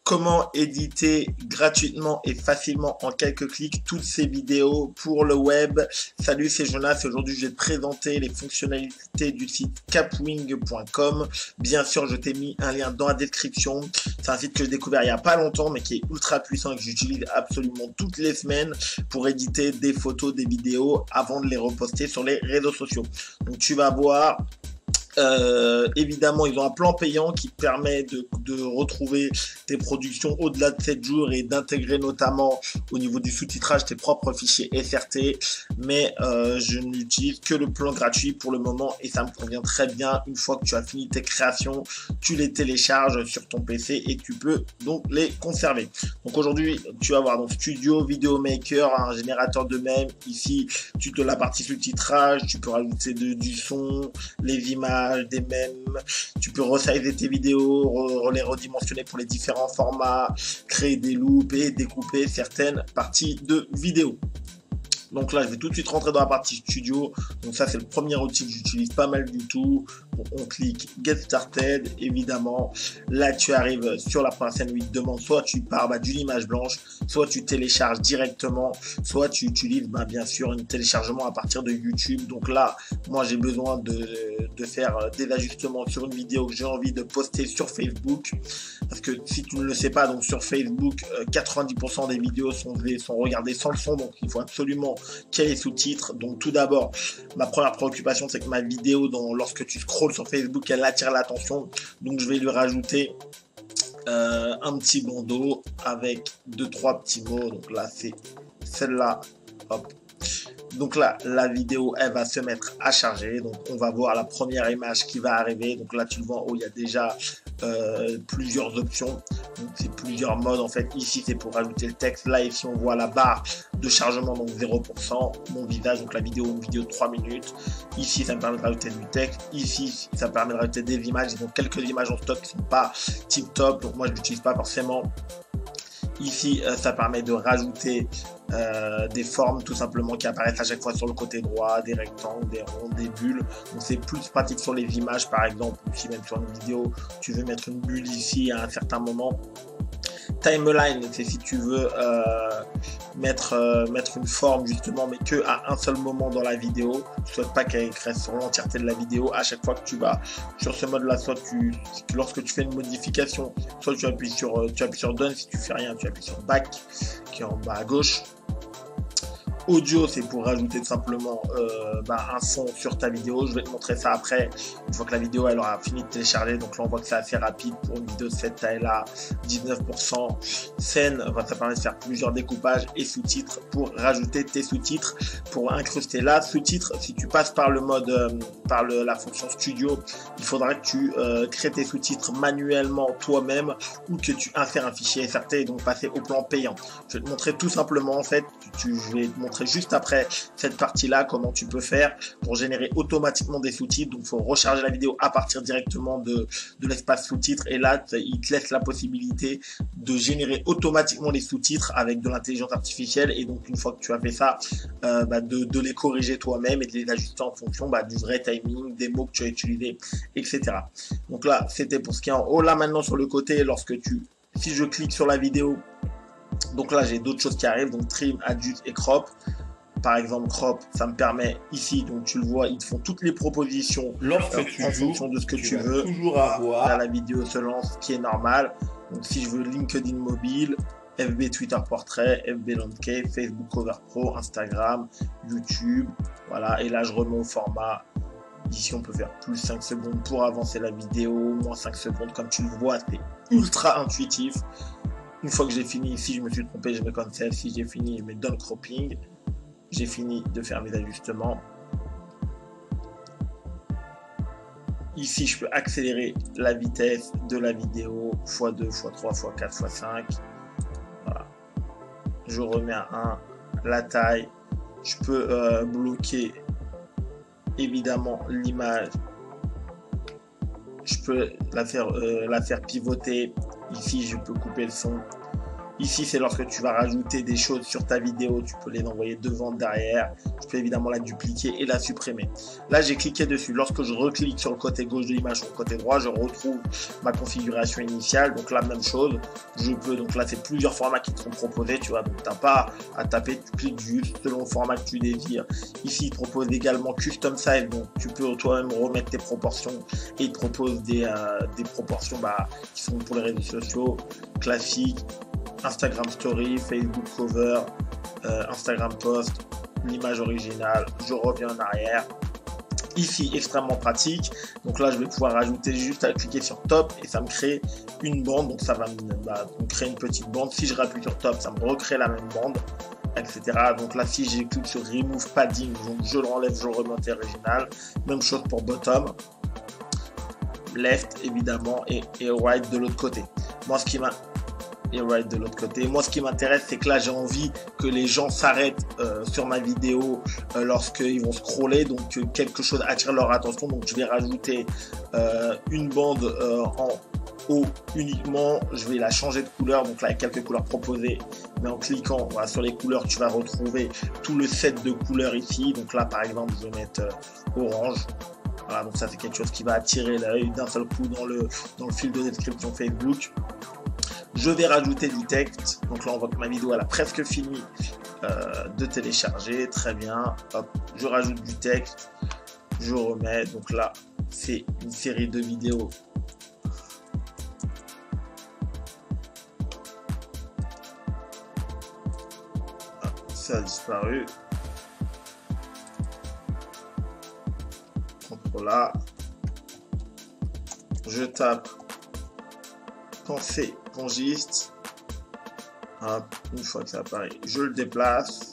Comment éditer gratuitement et facilement en quelques clics toutes ces vidéos pour le web. Salut, c'est Jonas et aujourd'hui je vais te présenter les fonctionnalités du site kapwing.com. Bien sûr, je t'ai mis un lien dans la description. C'est un site que j'ai découvert il n'y a pas longtemps mais qui est ultra puissant et que j'utilise absolument toutes les semaines pour éditer des photos, des vidéos avant de les reposter sur les réseaux sociaux. Donc tu vas voir. Évidemment, ils ont un plan payant qui permet de retrouver tes productions au-delà de 7 jours et d'intégrer notamment au niveau du sous-titrage tes propres fichiers SRT. Mais je n'utilise que le plan gratuit pour le moment et ça me convient très bien. Une fois que tu as fini tes créations, tu les télécharges sur ton PC et tu peux donc les conserver. Donc aujourd'hui, tu vas voir donc Studio Video Maker, un générateur de mèmes. Ici, tu te la partie sous-titrage, tu peux rajouter du son, les images, des mèmes, tu peux resizer tes vidéos, les redimensionner pour les différents formats, créer des loops et découper certaines parties de vidéos. Donc là, je vais tout de suite rentrer dans la partie studio. Donc ça, c'est le premier outil que j'utilise pas mal du tout. Donc, on clique Get Started, évidemment. Là, tu arrives sur la première scène où il te demande soit tu pars d'une image blanche, soit tu télécharges directement, soit tu utilises bien sûr un téléchargement à partir de YouTube. Donc là, moi, j'ai besoin de faire des ajustements sur une vidéo que j'ai envie de poster sur Facebook. Parce que si tu ne le sais pas, donc sur Facebook, 90% des vidéos sont regardées sans le son. Donc il faut absolument qu'il y ait les sous-titres. Donc tout d'abord, ma première préoccupation, c'est que ma vidéo, lorsque tu scrolles sur Facebook, elle attire l'attention. Donc je vais lui rajouter un petit bandeau avec 2-3 petits mots. Donc là, c'est celle-là. Hop. Donc là, la vidéo, elle va se mettre à charger. Donc on va voir la première image qui va arriver. Donc là, tu le vois en haut, il y a déjà plusieurs options. Donc c'est plusieurs modes en fait. Ici, c'est pour rajouter le texte. Là, ici, on voit la barre de chargement, donc 0%. Mon visage, donc la vidéo, une vidéo de 3 minutes. Ici, ça me permet de rajouter du texte. Ici, ça permet de rajouter des images. Donc quelques images en stock qui sont pas tip top. Donc moi, je l'utilise pas forcément. Ici, ça permet de rajouter des formes tout simplement qui apparaissent à chaque fois sur le côté droit, des rectangles, des ronds, des bulles. Donc c'est plus pratique sur les images par exemple, ou si même sur une vidéo, tu veux mettre une bulle ici à un certain moment. Timeline, c'est si tu veux mettre une forme justement, mais que à un seul moment dans la vidéo. Je ne souhaite pas qu'elle reste sur l'entièreté de la vidéo. À chaque fois que tu vas sur ce mode-là, soit lorsque tu fais une modification, soit tu appuies sur Done. Si tu fais rien, tu appuies sur Back, qui est en bas à gauche. Audio, c'est pour rajouter tout simplement un son sur ta vidéo. Je vais te montrer ça après, une fois que la vidéo elle aura fini de télécharger. Donc là, on voit que c'est assez rapide pour une vidéo de cette taille-là, 19%. Scène, ça permet de faire plusieurs découpages et sous-titres pour rajouter tes sous-titres, pour incruster là. Sous-titres, si tu passes par le mode, la fonction studio, il faudra que tu crées tes sous-titres manuellement toi-même ou que tu insères un fichier SRT et donc passer au plan payant. Je vais te montrer tout simplement en fait, je vais te montrer juste après cette partie-là comment tu peux faire pour générer automatiquement des sous-titres. Donc il faut recharger la vidéo à partir directement de l'espace sous-titres et là il te laisse la possibilité de générer automatiquement les sous-titres avec de l'intelligence artificielle et donc une fois que tu as fait ça, de les corriger toi-même et de les ajuster en fonction du vrai timing, des mots que tu as utilisés, etc. Donc là c'était pour ce qui est en haut. Là maintenant sur le côté, si je clique sur la vidéo, donc là j'ai d'autres choses qui arrivent, donc trim, adjust et crop. Par exemple crop, ça me permet ici, donc tu le vois, ils te font toutes les propositions en fonction de ce que tu veux. Toujours avoir. Là la vidéo se lance, qui est normal. Donc si je veux LinkedIn mobile, FB Twitter portrait, FB landscape, Facebook cover pro, Instagram, YouTube, voilà. Et là je remets au format. Ici on peut faire plus 5 secondes pour avancer la vidéo, moins 5 secondes, comme tu le vois, c'est ultra intuitif. Une fois que j'ai fini ici, je me suis trompé, je mets cancel. Si j'ai fini, je mets done cropping. J'ai fini de faire mes ajustements. Ici, je peux accélérer la vitesse de la vidéo x2, x3, x4, x5. Voilà. Je remets à 1. La taille. Je peux bloquer évidemment l'image. Je peux la faire pivoter. Ici, je peux couper le son. Ici, c'est lorsque tu vas rajouter des choses sur ta vidéo, tu peux les envoyer devant, derrière. Tu peux évidemment la dupliquer et la supprimer. Là, j'ai cliqué dessus. Lorsque je reclique sur le côté gauche de l'image, sur le côté droit, je retrouve ma configuration initiale. Donc la même chose, je peux. Donc là, c'est plusieurs formats qui te sont proposés, tu vois. Donc tu n'as pas à taper, tu cliques juste selon le format que tu désires. Ici, il te propose également Custom Size. Donc tu peux toi-même remettre tes proportions et il te propose des proportions qui sont pour les réseaux sociaux classiques. Instagram Story, Facebook Cover, Instagram Post, l'image originale, je reviens en arrière. Ici, extrêmement pratique. Donc là, je vais pouvoir rajouter juste à cliquer sur Top et ça me crée une bande. Donc ça va me créer une petite bande. Si je rappuie sur Top, ça me recrée la même bande, etc. Donc là, si j'ai cliqué sur Remove Padding, donc je le enlève, je le remets en original. Même chose pour Bottom. Left, évidemment, et Right de l'autre côté. Moi, ce qui m'a... Et right de l'autre côté. Moi, ce qui m'intéresse, c'est que là, j'ai envie que les gens s'arrêtent sur ma vidéo lorsqu'ils vont scroller. Donc, quelque chose attire leur attention. Donc, je vais rajouter une bande en haut uniquement. Je vais la changer de couleur. Donc là, il y a quelques couleurs proposées. Mais en cliquant sur les couleurs, tu vas retrouver tout le set de couleurs ici. Donc là, par exemple, je vais mettre orange. Voilà, donc ça, c'est quelque chose qui va attirer l'œil d'un seul coup dans le fil de description Facebook. Je vais rajouter du texte. Donc là, on voit que ma vidéo, elle a presque fini de télécharger. Très bien. Hop, je rajoute du texte. Je remets. Donc là, c'est une série de vidéos. Hop, ça a disparu. CTRL A. Je tape penser congiste. Hop, une fois que ça apparaît, je le déplace.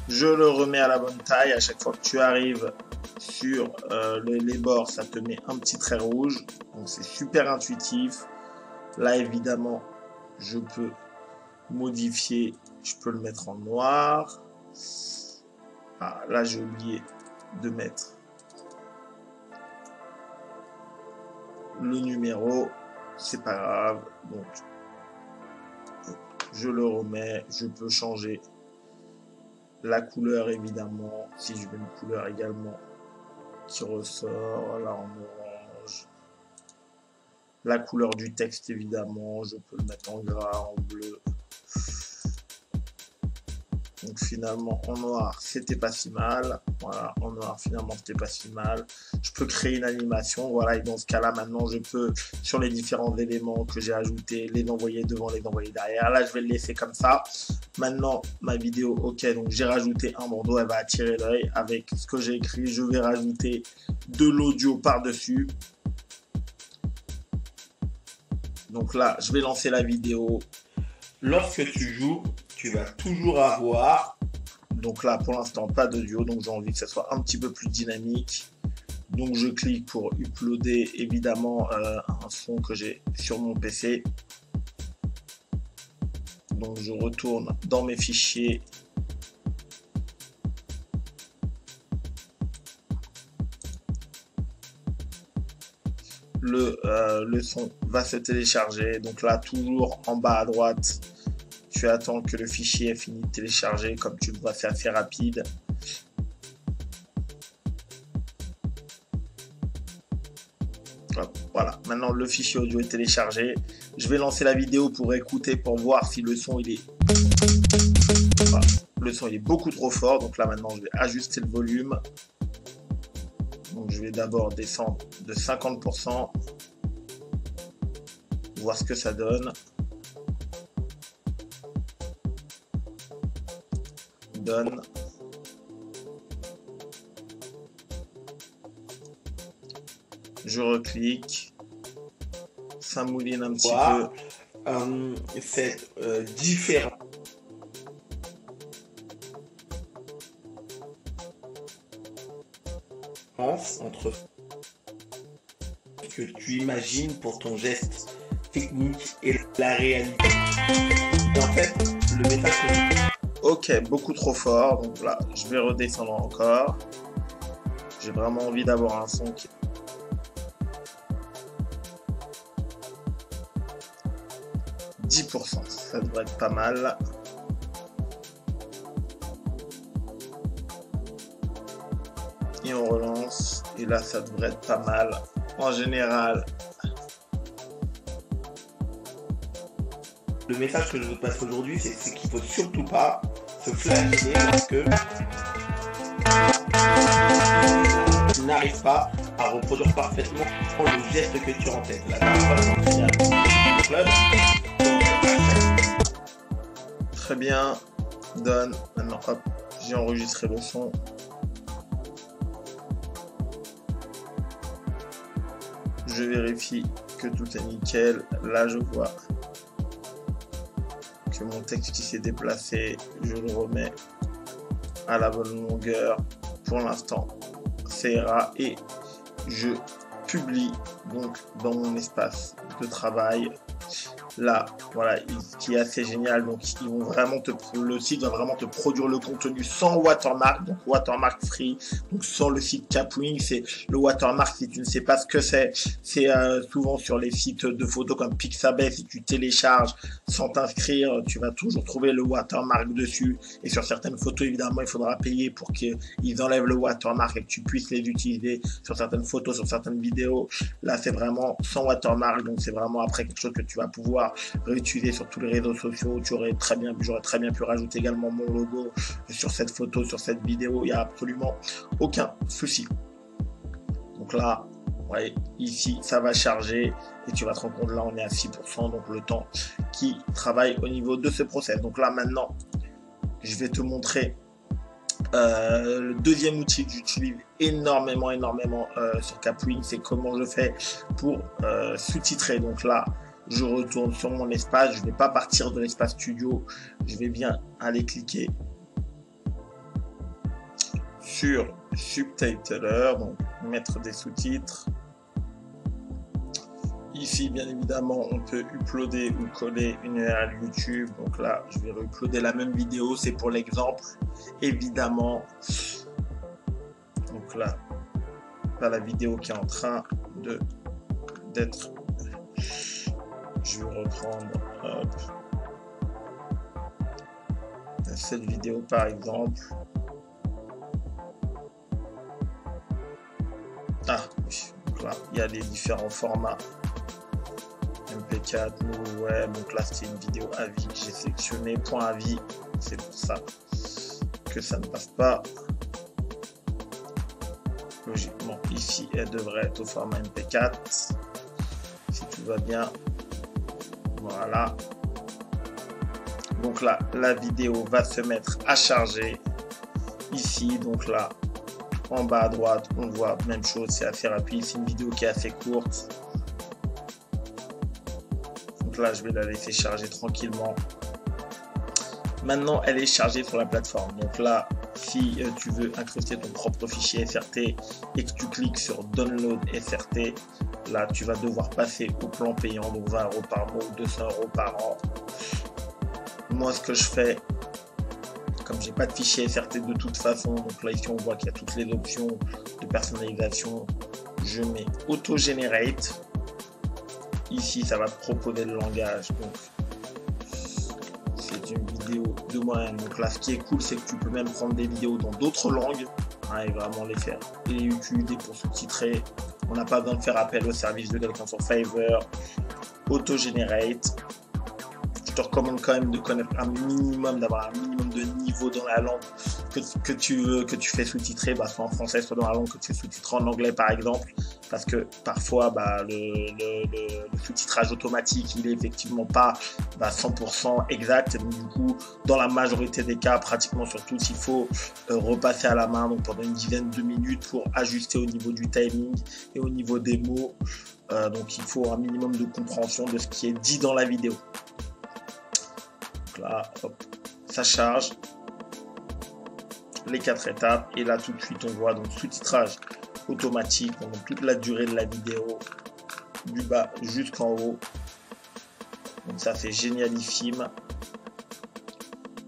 Je le remets à la bonne taille. À chaque fois que tu arrives sur les bords, ça te met un petit trait rouge. Donc c'est super intuitif. Là, évidemment, je peux modifier. Je peux le mettre en noir. Ah, là, j'ai oublié de mettre le numéro. C'est pas grave. Donc, je le remets. Je peux changer la couleur, évidemment. Si je veux une couleur également qui ressort, là, en orange. La couleur du texte, évidemment. Je peux le mettre en gras, en bleu. Donc finalement en noir c'était pas si mal. Voilà, en noir finalement c'était pas si mal. Je peux créer une animation, voilà, et dans ce cas là maintenant je peux sur les différents éléments que j'ai ajoutés les envoyer devant, les envoyer derrière. Là je vais le laisser comme ça. Maintenant ma vidéo, ok, donc j'ai rajouté un bandeau, elle va attirer l'œil avec ce que j'ai écrit. Je vais rajouter de l'audio par dessus. Donc là je vais lancer la vidéo. Lorsque tu joues, tu vas toujours avoir. Donc là, pour l'instant, pas d'audio. Donc j'ai envie que ça soit un petit peu plus dynamique. Donc je clique pour uploader évidemment un son que j'ai sur mon PC. Donc je retourne dans mes fichiers. Le son va se télécharger. Donc là, toujours en bas à droite, tu attends que le fichier ait fini de télécharger. Comme tu le vois, c'est assez rapide. Hop, voilà, maintenant le fichier audio est téléchargé. Je vais lancer la vidéo pour écouter, pour voir si le son il est... Voilà. Le son il est beaucoup trop fort. Donc là maintenant je vais ajuster le volume. Donc je vais d'abord descendre de 50%, voir ce que ça donne. Donne. Je reclique. Ça mouline un petit peu. C'est différent. Entre ce que tu imagines pour ton geste technique et la réalité. Et en fait, le message que... Ok, beaucoup trop fort. Donc là, je vais redescendre encore. J'ai vraiment envie d'avoir un son qui... « 10%, ça devrait être pas mal. Et on relance. Et là, ça devrait être pas mal. En général. Le message que je veux te passer aujourd'hui, c'est qu'il ne faut surtout pas se flageller parce que tu n'arrives pas à reproduire parfaitement le geste que tu as en tête. La dernière fois, le club. Très bien. Donne. Maintenant, hop, j'ai enregistré le son. Je vérifie que tout est nickel. Là, je vois que mon texte qui s'est déplacé, je le remets à la bonne longueur. Pour l'instant, ça ira et je publie donc dans mon espace de travail. Là, voilà, ce qui est assez génial, donc ils vont vraiment le site va vraiment te produire le contenu sans watermark, donc watermark free, donc sans le site Kapwing. C'est le watermark, si tu ne sais pas ce que c'est souvent sur les sites de photos comme Pixabay, si tu télécharges sans t'inscrire, tu vas toujours trouver le watermark dessus, et sur certaines photos, évidemment, il faudra payer pour qu'ils enlèvent le watermark et que tu puisses les utiliser sur certaines photos, sur certaines vidéos. Là, c'est vraiment sans watermark, donc c'est vraiment après quelque chose que tu vas pouvoir réutiliser sur tous les réseaux sociaux. J'aurais très bien pu rajouter également mon logo sur cette photo, sur cette vidéo. Il n'y a absolument aucun souci. Donc là, ouais, ici, ça va charger et tu vas te rendre compte, là, on est à 6%, donc le temps qui travaille au niveau de ce process. Donc là, maintenant, je vais te montrer le deuxième outil que j'utilise énormément sur Kapwing, c'est comment je fais pour sous-titrer. Donc là, je retourne sur mon espace, je ne vais pas partir de l'espace studio, je vais bien aller cliquer sur Subtitler, donc mettre des sous-titres. Ici, bien évidemment, on peut uploader ou coller une URL YouTube. Donc là, je vais uploader la même vidéo, c'est pour l'exemple, évidemment. Donc là, la vidéo qui est en train d'être... Je vais reprendre cette vidéo par exemple. Ah oui, donc là il y a les différents formats MP4, Move Web. Donc là c'est une vidéo AVI que j'ai sélectionné point AVI, c'est pour ça que ça ne passe pas. Logiquement ici elle devrait être au format MP4 si tout va bien. Voilà. Donc là, la vidéo va se mettre à charger ici. Donc là, en bas à droite, on voit même chose, c'est assez rapide. C'est une vidéo qui est assez courte. Donc là, je vais la laisser charger tranquillement. Maintenant, elle est chargée sur la plateforme. Donc là, si tu veux incruster ton propre fichier SRT et que tu cliques sur Download SRT, là, tu vas devoir passer au plan payant, donc 20 € par mois ou 200 € par an. Moi, ce que je fais, comme j'ai pas de fichier SRT de toute façon, donc là, ici, on voit qu'il y a toutes les options de personnalisation. Je mets Auto Generate. Ici, ça va te proposer le langage. Donc, c'est une vidéo de moi-même. Donc là, ce qui est cool, c'est que tu peux même prendre des vidéos dans d'autres langues et vraiment les faire et les utiliser pour sous-titrer. On n'a pas besoin de faire appel au service de quelqu'un sur Fiverr. Auto-generate. Je te recommande quand même de connaître un minimum, d'avoir un minimum de niveau dans la langue que tu fais sous-titrer, soit en français, soit dans la langue que tu fais sous-titrer en anglais par exemple. Parce que parfois, le sous-titrage automatique, il est effectivement pas 100% exact. Et donc, du coup, dans la majorité des cas, pratiquement sur tous, il faut repasser à la main donc pendant une dizaine de minutes pour ajuster au niveau du timing et au niveau des mots. Donc, il faut un minimum de compréhension de ce qui est dit dans la vidéo. Donc là, hop, ça charge les 4 étapes. Et là, tout de suite, on voit donc sous-titrage automatique pendant toute la durée de la vidéo, du bas jusqu'en haut. Donc ça, c'est génialissime.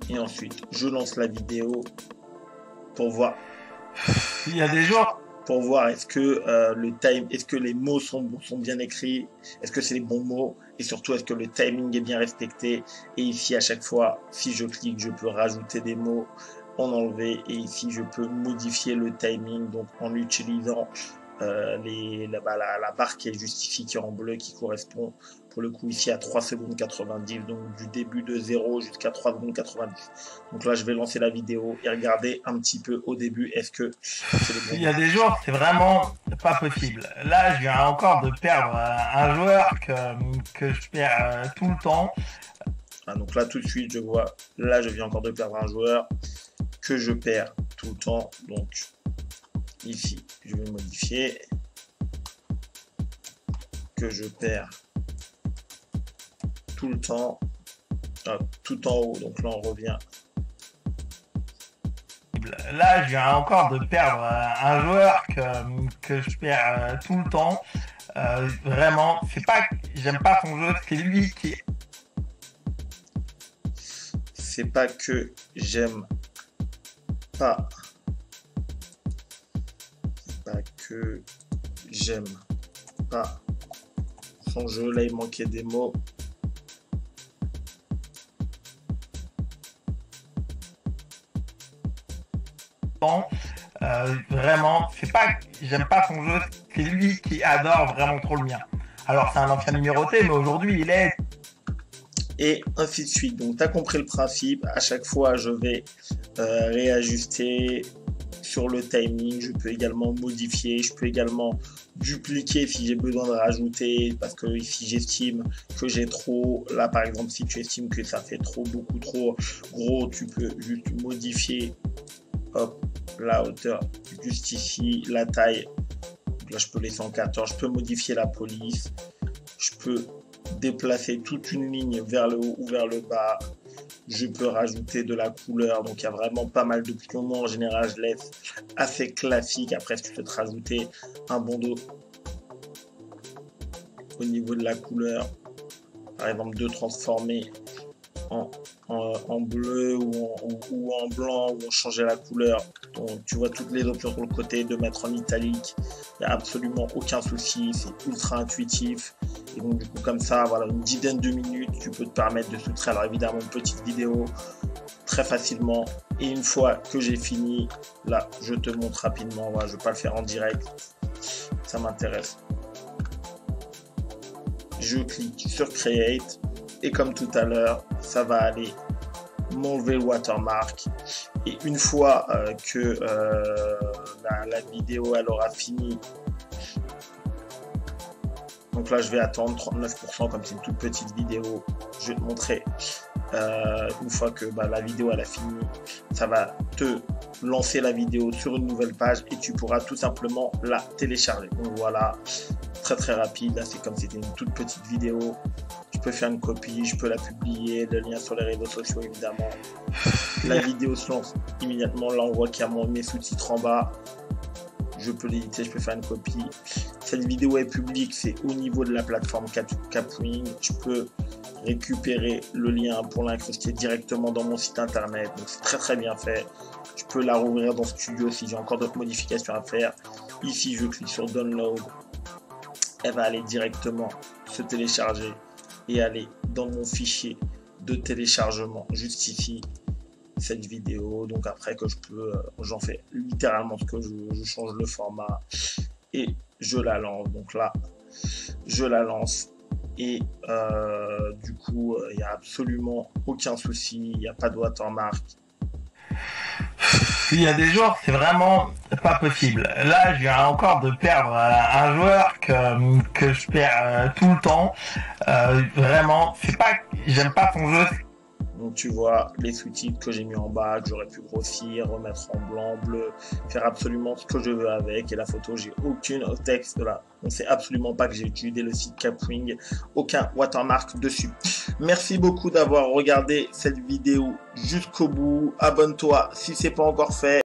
Et ensuite, je lance la vidéo pour voir. Il y a des jours, pour voir est-ce que est-ce que les mots sont bien écrits, est-ce que c'est les bons mots, et surtout est-ce que le timing est bien respecté. Et ici à chaque fois, si je clique, je peux rajouter des mots, en enlever, et ici je peux modifier le timing, donc en utilisant la barre qui est justifiée, qui est en bleu, qui correspond pour le coup ici à 3 secondes 90, donc du début de 0 jusqu'à 3 secondes 90. Donc là je vais lancer la vidéo et regarder un petit peu au début, est-ce que c'est le bon. Il y a des jours c'est vraiment pas possible. Là je viens encore de perdre un joueur que je perds tout le temps. Donc là tout de suite je vois, là je viens encore de perdre un joueur que je perds tout le temps, donc ici je vais modifier que je perds tout le temps, tout en haut, donc là on revient. Là je viens encore de perdre un joueur que je perds tout le temps. Vraiment, c'est pas que j'aime pas son jeu, c'est lui qui... C'est pas que j'aime pas. C'est pas que j'aime pas son jeu. Là, il manquait des mots. Vraiment, c'est pas que j'aime pas son jeu, c'est lui qui adore vraiment trop le mien. Alors, c'est un ancien numéroté, mais aujourd'hui, il est... Et ainsi de suite. Donc, tu as compris le principe. À chaque fois, je vais réajuster sur le timing. Je peux également modifier. Je peux également dupliquer si j'ai besoin de rajouter. Parce que si j'estime que j'ai trop... Là, par exemple, si tu estimes que ça fait beaucoup trop gros, tu peux juste modifier. Hop, la hauteur juste ici. La taille. Donc là, je peux laisser en 14. Je peux modifier la police. Je peux déplacer toute une ligne vers le haut ou vers le bas. Je peux rajouter de la couleur, donc il y a vraiment pas mal d'options. Moi en général je laisse assez classique. Après si tu peux te rajouter un bandeau au niveau de la couleur, par exemple de transformer en bleu ou en blanc, ou en changer la couleur. Donc tu vois toutes les options sur le côté, de mettre en italique, il n'y a absolument aucun souci, c'est ultra intuitif. Et donc du coup comme ça, voilà, une dizaine de minutes, tu peux te permettre de soustrait. Alors évidemment une petite vidéo très facilement. Et une fois que j'ai fini, là je te montre rapidement. Voilà, je ne vais pas le faire en direct, ça m'intéresse. Je clique sur Create et comme tout à l'heure, ça va aller m'enlever le watermark. Et une fois que la vidéo elle aura fini, donc là je vais attendre 39%, comme c'est une toute petite vidéo, je vais te montrer une fois que la vidéo elle a fini, ça va te lancer la vidéo sur une nouvelle page et tu pourras tout simplement la télécharger. Donc voilà, très rapide. Là c'est comme c'était une toute petite vidéo, je peux faire une copie, je peux la publier, le lien sur les réseaux sociaux évidemment. La vidéo se lance immédiatement, là on voit qu'il y a mes sous-titres en bas. Je peux l'éditer, je peux faire une copie. Cette vidéo est publique, c'est au niveau de la plateforme Kapwing. Je peux récupérer le lien pour l'incruster directement dans mon site internet. Donc c'est très bien fait. Je peux la rouvrir dans Studio si j'ai encore d'autres modifications à faire. Ici, je clique sur Download. Elle va aller directement se télécharger et aller dans mon fichier de téléchargement juste ici. Cette vidéo, donc après que je peux, j'en fais littéralement ce que je change le format et je la lance. Donc là je la lance et du coup il n'y a absolument aucun souci, il n'y a pas de watermark. Il y a des jours c'est vraiment pas possible. Là je viens encore de perdre un joueur que je perds tout le temps. Vraiment, c'est pas que j'aime pas son jeu. Donc tu vois les sous-titres que j'ai mis en bas, que j'aurais pu grossir, remettre en blanc, bleu, faire absolument ce que je veux avec. Et la photo, j'ai aucune texte là. On sait absolument pas que j'ai utilisé le site Kapwing, aucun watermark dessus. Merci beaucoup d'avoir regardé cette vidéo jusqu'au bout. Abonne-toi si c'est pas encore fait.